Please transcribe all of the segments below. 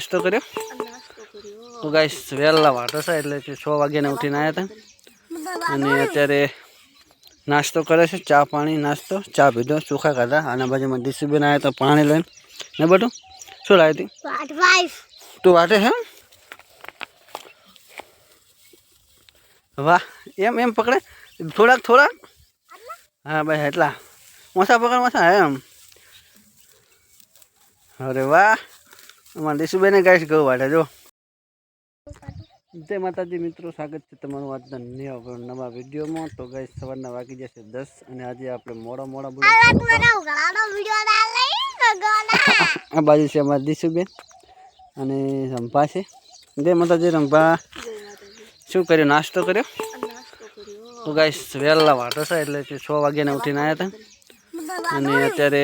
નાસ્તો કર્યો તો ગાઈસ વહેલા વાટો છે એટલે 6 વાગ્યાને ઉઠીને આવ્યા હતા અને અત્યારે નાસ્તો કરે છે ચા પાણી નાસ્તો ચા પીધો ચોખા ખાધા આના બાજુમાં ડીસીબીન આવ્યા તો પાણી લઈને ને બધું શું લાવી હતી તું વાટે હે વાહ એમ એમ પકડે થોડાક હા ભાઈ એટલા મસા પકડ મસા એમ અરે વાહ અમારા ડીશુબેને ગાઈસ ગૌ વાટે જો જય માતાજી મિત્રો સ્વાગત છે તમારું આજના નવા વિડીયોમાં તો ગાઈસ સવારના વાગી જશે 10 અને આજે આપણે મોડા આ બાજુ છે અમારા ડીશુબેન અને રંભા છે જય માતાજી રંભા શું કર્યું નાસ્તો કર્યો તો ગાઈસ વહેલા વાટો છે એટલે 6 વાગ્યાને ઉઠીને આવ્યા હતા અને અત્યારે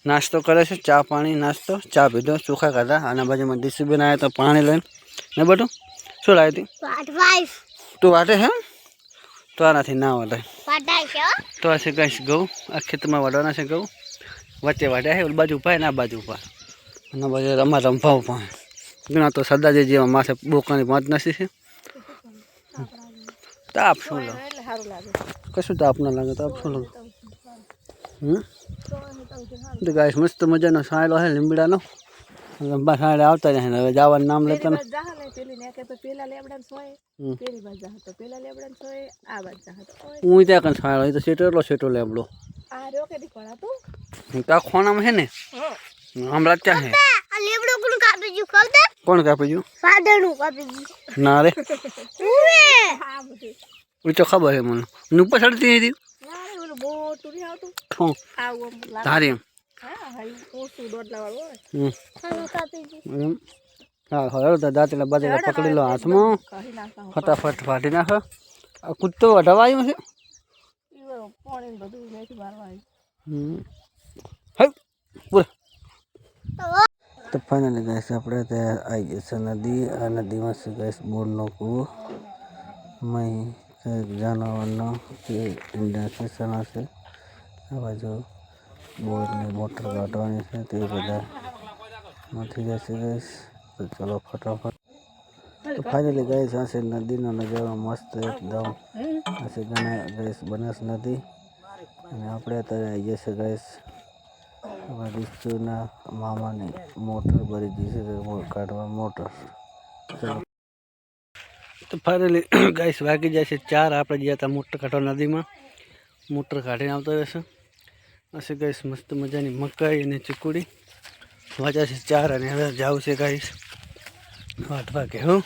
નાસ્તો કરે છે ચા પાણી નાસ્તો ચા પીધો ચોખા ખાધા આના બાજુમાં ડીસીબીન આવ્યા તો પાણી લઈને ને બધું શું લાવી હતી તું વાટે હે તો આનાથી ના વાટે તો આ છે ગાઈસ ઘઉં આ ખેતરમાં વાટવાના છે ઘઉં વચ્ચે વાટ્યા છે ઓલી બાજુ ઉભા ને આ બાજુ ઉભા અને બાજુ રંભા ઉભા ઘણા તો સરદારજી જેવા માથે બોકાની પાંચ નસી છે તાપ શું લાગે કશું તાપ ના લાગે તાપ શું લાગે તો ગાઈસ મસ્ત મજાનો સાયલો છે લીમડાનો રંભા સાયડે આવતા જાય હવે જવાનું નામ લેતા ને હું ત્યાં કઈ સાયલો એ તો સેટો લેબડો ત્યાં ખોણામાં છે ને હમણાં ત્યાં છે કોણ કાપી ગયું ના રે એ તો ખબર છે મને ઉપર ચડતી હતી તારી હા હવે દાંતેલા બાજેલા પકડી લો હાથમાં ફટાફટ ફાટી નાખો આ કૂદતો વઢાવા આવ્યો છે તો ફાઇનલી ગેસ આપણે ત્યાં આવી જશે નદી આ નદીમાં છે ગેસ બોરનો કૂવો મય જાનવરનો જે ઈંડા છે સણા છે આ બાજુ બોરની મોટર કાઢવાની છે તે બધા નથી જશે ગેસ તો ચલો ફટાફટ તો ફાઇનલી ગેસ આ છે નદીનો નજારો મસ્ત એકદમ આ છે ગેસ બનાસ નદી અને આપણે અત્યારે આવી જશે ગેસ ડીશુના મામાની મોટર ભરી દીધી કાઢવા મોટર તો ફાઇનલી ગાઈસ વાગી જાય છે 4 આપણે ગયા હતા મોટર કાઢવા નદીમાં મોટર કાઢીને આવતો રહેશે હશે ગાઈસ મસ્ત મજાની મકાઈ અને ચીકુડી વાગ્યા છે 4 અને હવે જાવ છે ગાઈસ વાટવા કે હું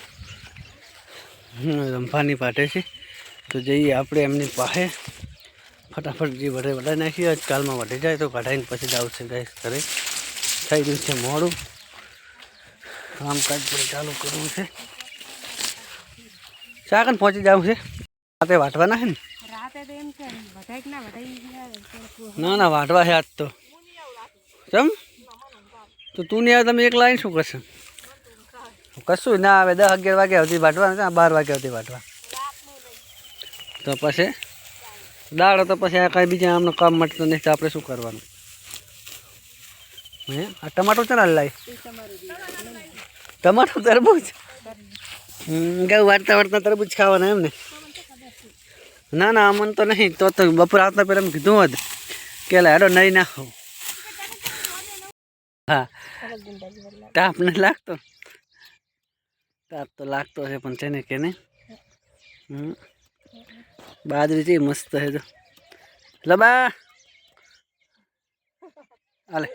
રંભાની પાટે છે તો જઈએ આપણે એમની પાસે ફટાફટ જે વઢાઈ નાખીએ આજકાલમાં વઢી જાય તો કઢાઈને પછી જ આવશે ગાઈસ ઘરે થઈ ગયું છે મોડું કામકાજ પણ ચાલુ કરવું છે ચાકન પહોંચી જવું છે રાતે વાટવાના છે ને ના વાટવા છે આજ તો ચમ તો તું નહીં આવે તમે એક લાઈન શું કરશે કશું ના આવે 10-11 વાગ્યા સુધી વાટવા 12 વાગ્યા સુધી વાટવા તો પછી દાડો તો પછી આ કાંઈ બીજા આમનું કામ માટે નહીં તો આપણે શું કરવાનું હે આ ટમાટું છે ને લાવી ટમાટું તરબૂચ ગયું વાટતા તરબૂચ ખાવાના એમ ને ના અમન તો નહીં તો બપોર આવતા પહેલાં એમ કીધું હોત કે હેડો નહીં નાખો હા તાપ નહીં લાગતો તાપ તો લાગતો છે પણ તેને કે નહીં બાજરી છે મસ્ત છે જો લબા હાલે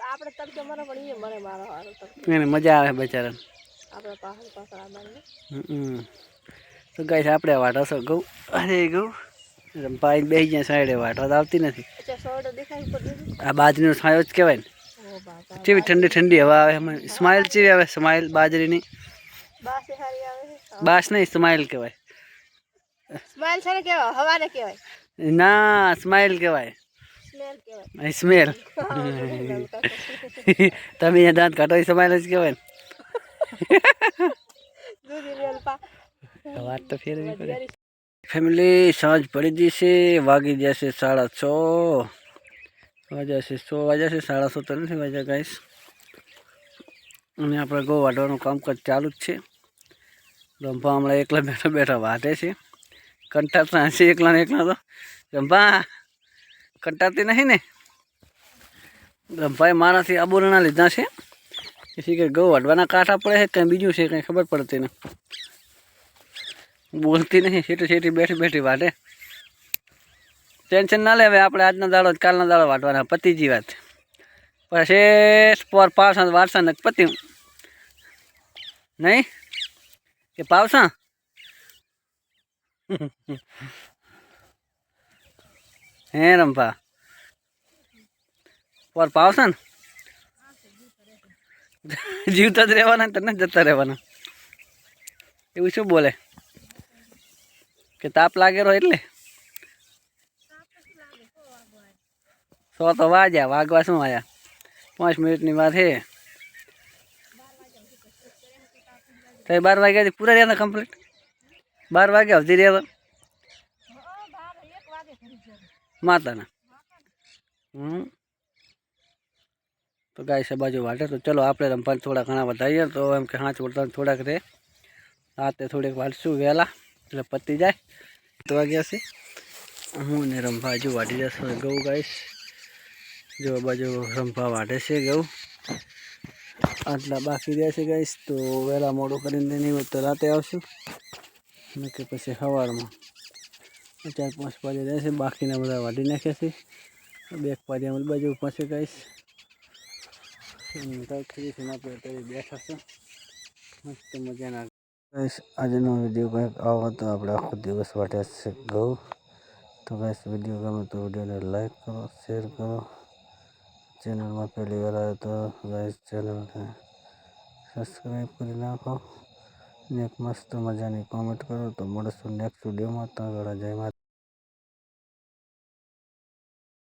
એને મજા આવે બચારા તો ગાઈસ આપણે વાટો છો ઘઉં અરે ઘઉં પાઈ બેસી જાય સાઈડે વાટવા તો આવતી નથી આ બાજરીનો છાંયો જ કહેવાય ને કેવી ઠંડી હવા આવે સ્માઇલ ચેવી આવે સ્માઇલ બાજરીની બાસ નહીં સ્માઇલ કહેવાય ના સ્માઇલ કહેવાય સ્મેલ તમે અહીંયા દાંત કાઢો સ્માઇલ જ કહેવાય ને વાત તો ફેરવી પડે ફેમિલી સાંજ પડી જશે વાગી જશે 6:30 વાગ્યા છે 6 વાગ્યા છે 6:30 તો નથી વાગ્યા ગાઈસ અને આપણે ઘઉં વાઢવાનું કામકાજ ચાલુ જ છે. રંભા હમણાં એકલા બેઠા બેઠા વાઢે છે. કંટાળતા હશે એકલા ને એકલા તો. રંભા કંટાળતી નહીં ને? રંભાએ મારાથી આબોરણા લીધા છે. એથી કે ઘઉં વાઢવાના કાંઠા પડે છે, કંઈ બીજું છે કંઈ ખબર પડતી નહીં. બોલતી નહીં, સીટી સીટી બેઠી બેઠી વાઢે. ટેન્શન ના લે, હવે આપણે આજનો દાડો કાલનો દાડો વાઢવાના, પતીજી વાત. પછી પર પાવસા વારસા ને પત્યું નહીં કે પાવસા હે રંભા પર પાવસા ને જીવતા જ રહેવાના, તને જતા રહેવાના. એવું શું બોલે કે તાપ લાગેલો એટલે? સો તો વાગ્યા, વાગવા શું આવ્યા? 5 મિનિટની વાત છે. તો 12 વાગ્યાથી પૂરા રહ્યા હતા કમ્પ્લીટ? 12 વાગ્યા સુધી રહ્યા માતાના. તો ગાય છે બાજુ વાટે. તો ચલો આપણે રંભા થોડા ઘણા વધારીએ. તો એમ કે 5 વળતા થોડાક રહે, રાતે થોડીક વાટશું વહેલા એટલે પતી જાય. 7 વાગ્યા છે. હું ને રંભા હજુ વાટી જશે ઘઉં. ગાઈશ જો બાજુ રંભા વાટે છે ઘઉં, આટલા બાકી રહેશે ગાઈશ. તો વહેલા મોડું કરીને નહીં હોય તો રાતે આવશું, કે પછી સવારમાં 4-5 પાડી રહેશે. બાકીના બધા વાટી નાખ્યા છે. 2 પાડિયા બાજુ પાસે ગાઈશ આપણે અત્યારે બેઠા છે મસ્ત મજાના. ગાઈશ આજનો વિડીયો કંઈક આવો હતો. આપણે આખો દિવસ વાટ્યા છે ઘઉં. તો ગાઈશ વિડીયો ગમે તો વિડીયોને લાઈક કરો, શેર કરો. ચેનલમાં પહેલી વાર આવે તો ગાઈશ ચેનલને સબસ્ક્રાઈબ કરી નાખો ને એક મસ્ત મજાની કોમેન્ટ કરો. તો મળશું નેક્સ્ટ વિડીયોમાં. ત્યાં ઘણા જય માતા.